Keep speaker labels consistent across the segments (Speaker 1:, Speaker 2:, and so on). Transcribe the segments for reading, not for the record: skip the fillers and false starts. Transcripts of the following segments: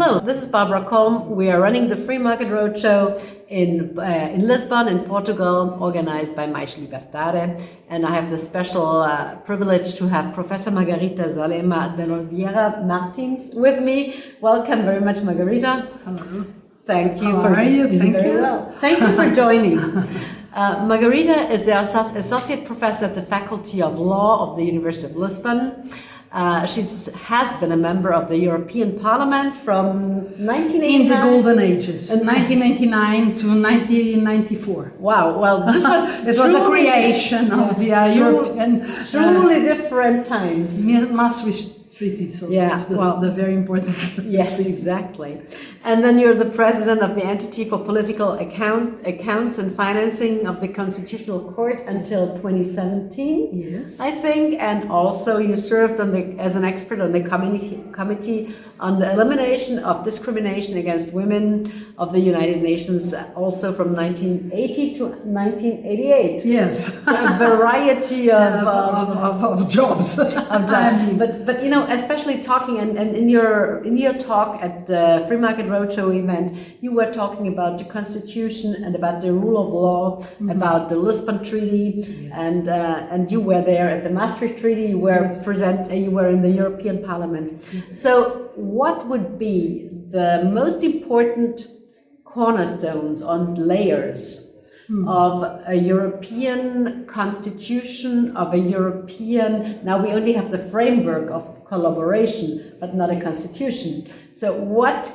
Speaker 1: Hello, this is Barbara Kolm. We are running the Free Market Roadshow in Lisbon, in Portugal, organized by Mais Libertare. And I have the special privilege to have Professor Margarida Salema de Oliveira Martins with me. Welcome very much, Margarida.
Speaker 2: Hello.
Speaker 1: Thank you.
Speaker 2: How are you? Thank you.
Speaker 1: Well. Thank you for joining. Margarida is the Associate Professor at the Faculty of Law of the University of Lisbon. She has been a member of the European Parliament from 1989.
Speaker 2: In the golden ages, 1999 to 1994.
Speaker 1: Wow, well, this was
Speaker 2: it was a creation of the European...
Speaker 1: Truly different times.
Speaker 2: Maastricht Treaty, so that's the very important...
Speaker 1: Yes, exactly. And then you're the president of the Entity for Political Accounts and Financing of the Constitutional Court until 2017,
Speaker 2: yes,
Speaker 1: I think. And also you served as an expert on the Committee on the Elimination of Discrimination Against Women of the United Nations, also from 1980 to 1988.
Speaker 2: Yes.
Speaker 1: So a variety
Speaker 2: of jobs.
Speaker 1: But you know, especially talking and in your talk at the Free Market Roadshow event, you were talking about the Constitution and about the rule of law, about the Lisbon Treaty, yes, and you were there at the Maastricht Treaty. You were yes, you were in the European Parliament. Yes. So, what would be the most important cornerstones on layers of a European constitution, of a European... Now we only have the framework of collaboration, but not a constitution. So what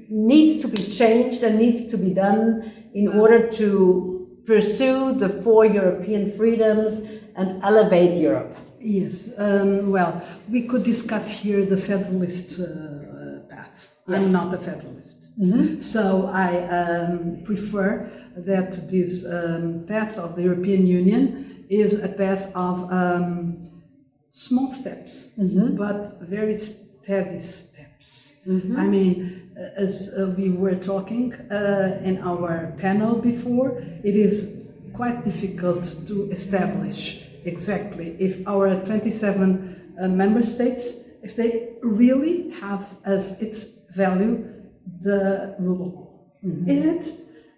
Speaker 1: needs to be changed and needs to be done in order to pursue the 4 European freedoms and elevate Europe?
Speaker 2: Yes, well, we could discuss here the federalist path. Yes. I'm not a federalist. So I prefer that this path of the European Union is a path of small steps, but very steady steps. I mean, as we were talking in our panel before, it is quite difficult to establish exactly if our 27 member states, if they really have as its value the rule of law.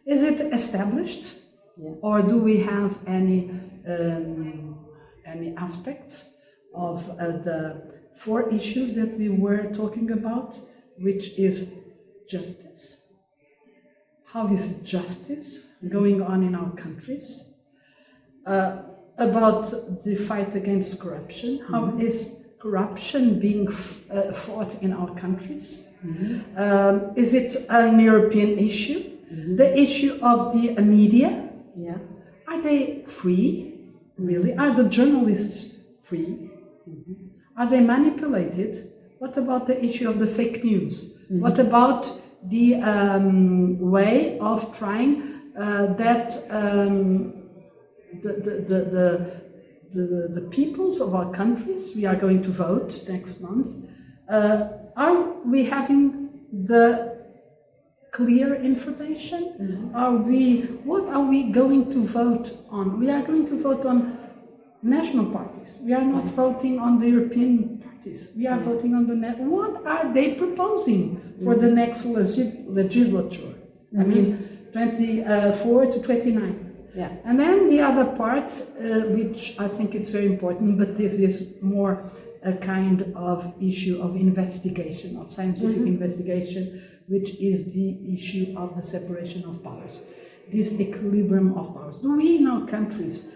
Speaker 2: Is it established, or do we have any aspects of the 4 issues that we were talking about, which is justice? How is justice going on in our countries? About the fight against corruption, how is corruption being fought in our countries? Is it an European issue? The issue of the media? Are they free? Really? Are the journalists free? Are they manipulated? What about the issue of the fake news? What about the way of trying that the peoples of our countries, we are going to vote next month, are we having the clear information? What are we going to vote on? We are going to vote on national parties. We are not voting on the European parties. We are voting on what are they proposing for the next legislature? I mean, 24 to 29. Yeah. And then the other part, which I think it's very important, but this is more a kind of issue of investigation, of scientific investigation, which is the issue of the separation of powers, this equilibrium of powers. Do we in our countries,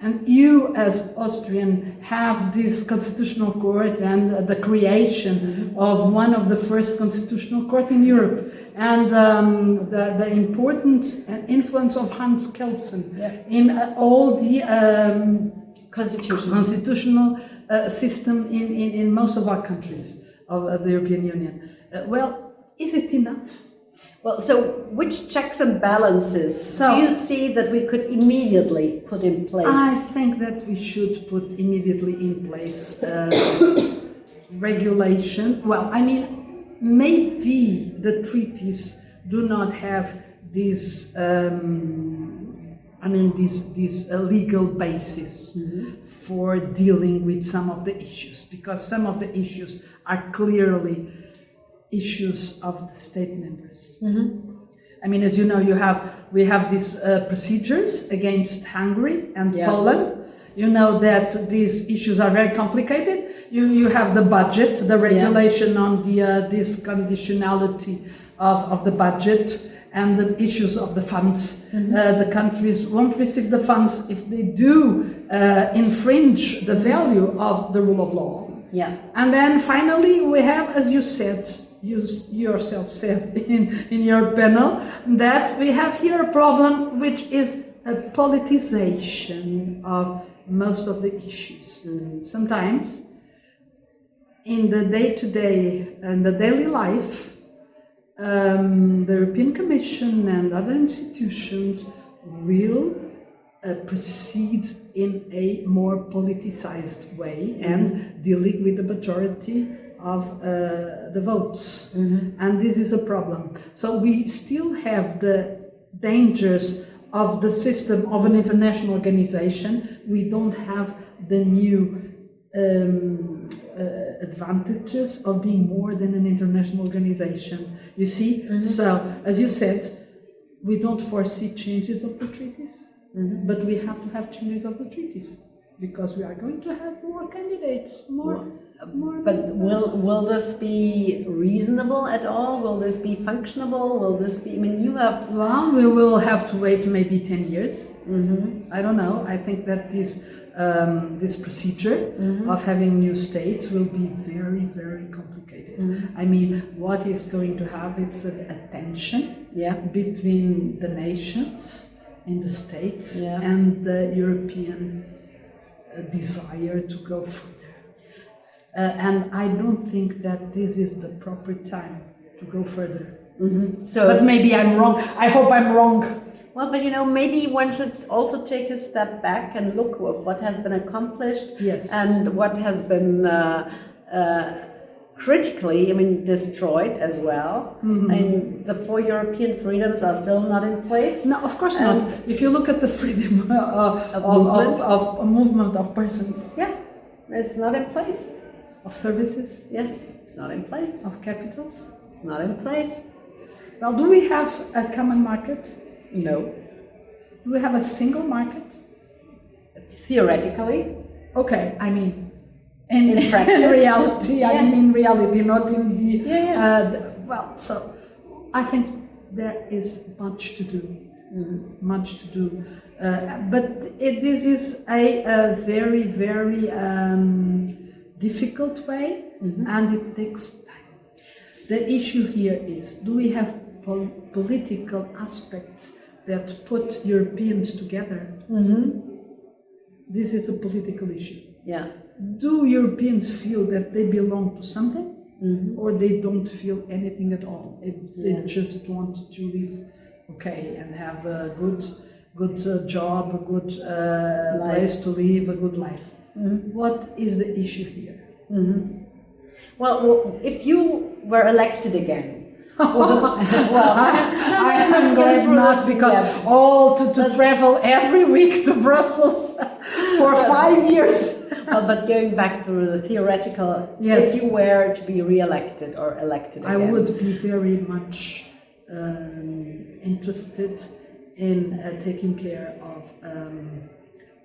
Speaker 2: and you as Austrian, have this constitutional court and the creation of one of the first constitutional court in Europe, and the importance and influence of Hans Kelsen in all the constitutional system in most of our countries of the European Union. Well, is it enough?
Speaker 1: Well, so which checks and balances do you see that we could immediately put in place?
Speaker 2: I think that we should put immediately in place regulation. Well, I mean, maybe the treaties do not have this legal basis for dealing with some of the issues, because some of the issues are clearly issues of the state members. I mean, as you know, we have these procedures against Hungary and Poland. You know that these issues are very complicated. You have the budget, the regulation on the this conditionality of the budget and the issues of the funds. The countries won't receive the funds if they do infringe the value of the rule of law.
Speaker 1: Yeah.
Speaker 2: And then finally we have, as you said, you yourself said in your panel, that we have here a problem which is a politicization of most of the issues. Sometimes in the day-to-day and the daily life, the European Commission and other institutions will proceed in a more politicized way and dealing with the majority of the votes. And this is a problem. So we still have the dangers of the system of an international organization. We don't have the new advantages of being more than an international organization. You see? So, as you said, we don't foresee changes of the treaties, but we have to have changes of the treaties because we are going to have more candidates, more.
Speaker 1: But will this be reasonable at all? Will this be functionable? Will this be? I mean, you have.
Speaker 2: Well, we will have to wait maybe 10 years. I don't know. I think that this procedure of having new states will be very, very complicated. I mean, what is going to have it's a tension between the nations in the states and the European desire to go further. And I don't think that this is the proper time to go further.
Speaker 1: So,
Speaker 2: but maybe I'm wrong. I hope I'm wrong.
Speaker 1: Well, but maybe one should also take a step back and look at what has been accomplished and what has been critically, destroyed as well. And the 4 European freedoms are still not in place.
Speaker 2: No, of course not. If you look at the freedom of movement of persons.
Speaker 1: Yeah, it's not in place.
Speaker 2: Of services?
Speaker 1: Yes, it's not in place.
Speaker 2: Of capitals?
Speaker 1: It's not in place.
Speaker 2: Well, do we have a common market?
Speaker 1: No.
Speaker 2: Do we have a single market?
Speaker 1: Theoretically.
Speaker 2: Okay, I mean, in
Speaker 1: practice.
Speaker 2: in reality, I mean in reality, not in the... well, so I think there is much to do. Much to do. But this is a very, very difficult way, and it takes time. The issue here is, do we have political aspects that put Europeans together? This is a political issue.
Speaker 1: Yeah.
Speaker 2: Do Europeans feel that they belong to something, or they don't feel anything at all? They just want to live okay and have a good job, a good place to live, a good life. What is the issue here?
Speaker 1: Well, if you were elected again,
Speaker 2: I'm going not because to travel every week to Brussels for 5 years.
Speaker 1: But going back through the theoretical,
Speaker 2: yes.
Speaker 1: If you were to be re-elected or elected again,
Speaker 2: I would be very much interested in taking care of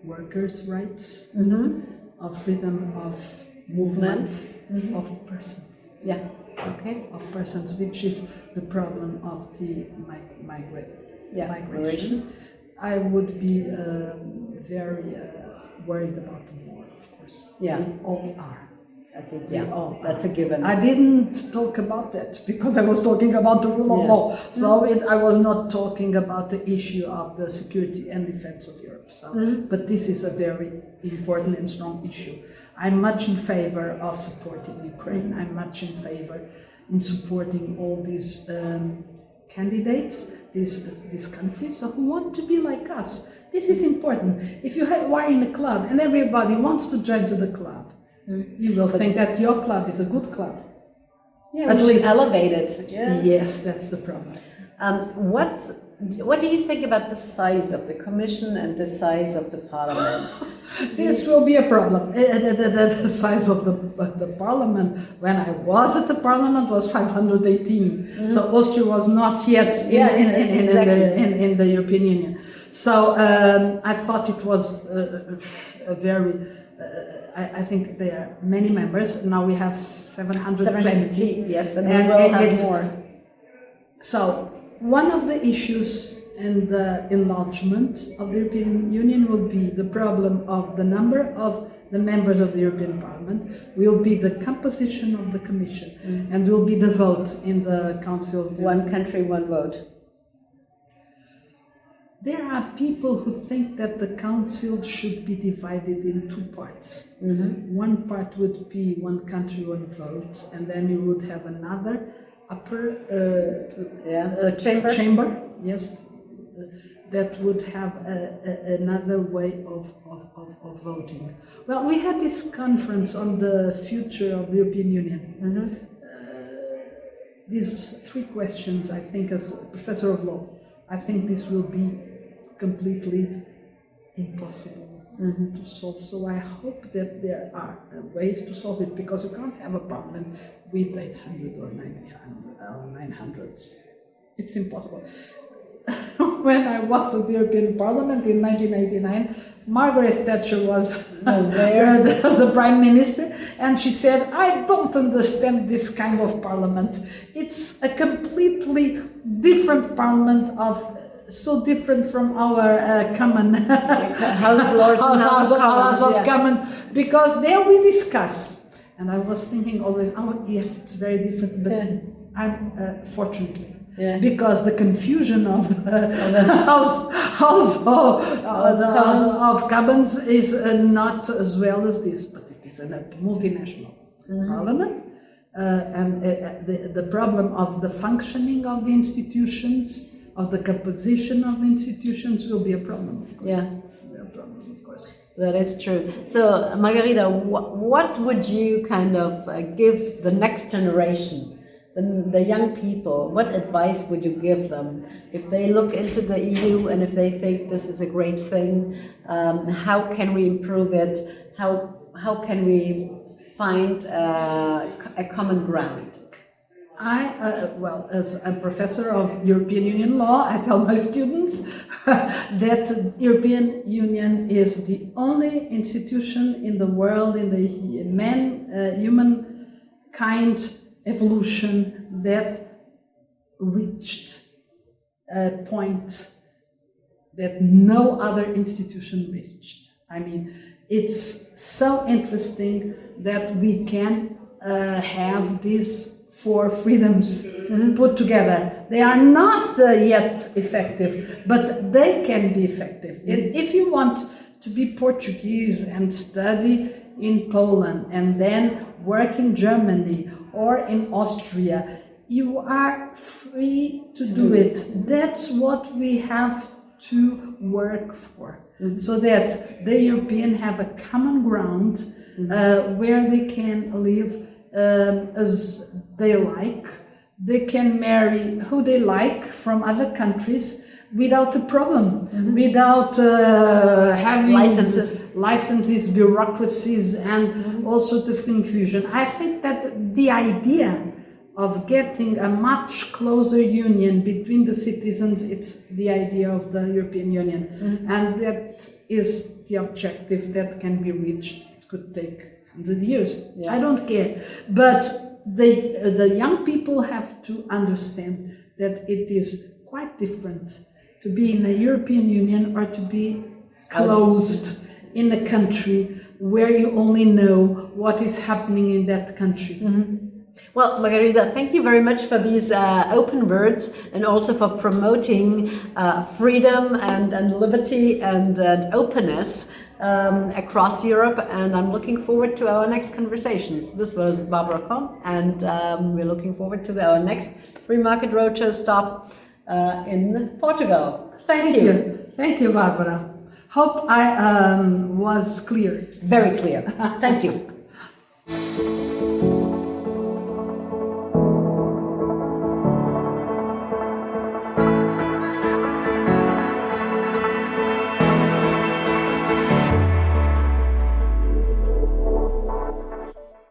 Speaker 2: workers' rights, of freedom of movement, of persons.
Speaker 1: Yeah. Okay.
Speaker 2: Of persons, which is the problem of the migration. I would be very worried about the war, of course.
Speaker 1: Yeah.
Speaker 2: We all are.
Speaker 1: I think, that's a given.
Speaker 2: I didn't talk about that because I was talking about the rule of law. So I was not talking about the issue of the security and defense of Europe. So, but this is a very important and strong issue. I'm much in favor of supporting Ukraine. I'm much in favor in supporting all these candidates, these countries who want to be like us. This is important. If you are in a club and everybody wants to join to the club, you will think that your club is a good club.
Speaker 1: Yeah, at least elevated.
Speaker 2: Yes, that's the problem.
Speaker 1: What what do you think about the size of the Commission and the size of the Parliament?
Speaker 2: This will be a problem. The size of the Parliament, when I was at the Parliament, was 518. So Austria was not yet in the European Union. So I thought it was a very... I think there are many members. Now we have 720.
Speaker 1: Yes, and we will have more.
Speaker 2: So one of the issues in the enlargement of the European Union will be the problem of the number of the members of the European Parliament, will be the composition of the Commission, and will be the vote in the Council of the
Speaker 1: One country, one vote.
Speaker 2: There are people who think that the Council should be divided in two parts. One part would be one country, one vote, and then you would have another upper chamber, yes, that would have another way of voting. Well, we had this conference on the future of the European Union. These three questions, I think, as a professor of law, I think this will be completely impossible to solve. So I hope that there are ways to solve it, because you can't have a parliament with 800 or 900. It's impossible. When I was at the European Parliament in 1989, Margaret Thatcher was there as the Prime Minister, and she said, "I don't understand this kind of parliament. It's a completely different parliament so different from our common
Speaker 1: House of Lords and
Speaker 2: House of Commons, because there we discuss." And I was thinking always, oh yes, it's very different, but I'm fortunately. Because the confusion of the House of Commons is not as well as this, but it is a multinational parliament, and the problem of the functioning of the institutions, of the composition of the institutions, will be a problem, of course.
Speaker 1: That is true. So, Margarida, what would you kind of give the next generation? The young people, what advice would you give them if they look into the EU and if they think this is a great thing? How can we improve it? How can we find a common ground?
Speaker 2: Well, as a professor of European Union law, I tell my students that European Union is the only institution in the world, in the humankind evolution, that reached a point that no other institution reached. I mean, it's so interesting that we can have these four freedoms put together. They are not yet effective, but they can be effective. And if you want to be Portuguese and study in Poland and then work in Germany or in Austria, you are free to do it. That's what we have to work for, so that the European have a common ground where they can live as they like. They can marry who they like from other countries without a problem, without having licenses, bureaucracies, and all sorts of confusion. I think that the idea of getting a much closer union between the citizens, it's the idea of the European Union, and that is the objective that can be reached. It could take 100 years. I don't care, but the young people have to understand that it is quite different to be in a European Union or to be closed in a country where you only know what is happening in that country.
Speaker 1: Well, Margarida, thank you very much for these open words, and also for promoting freedom and liberty and openness across Europe. And I'm looking forward to our next conversations. This was Barbara Kolm, and we're looking forward to our next Free Market Roadshow stop in Portugal. Thank you.
Speaker 2: Thank you, Barbara. Hope I was clear.
Speaker 1: Very clear. Thank you.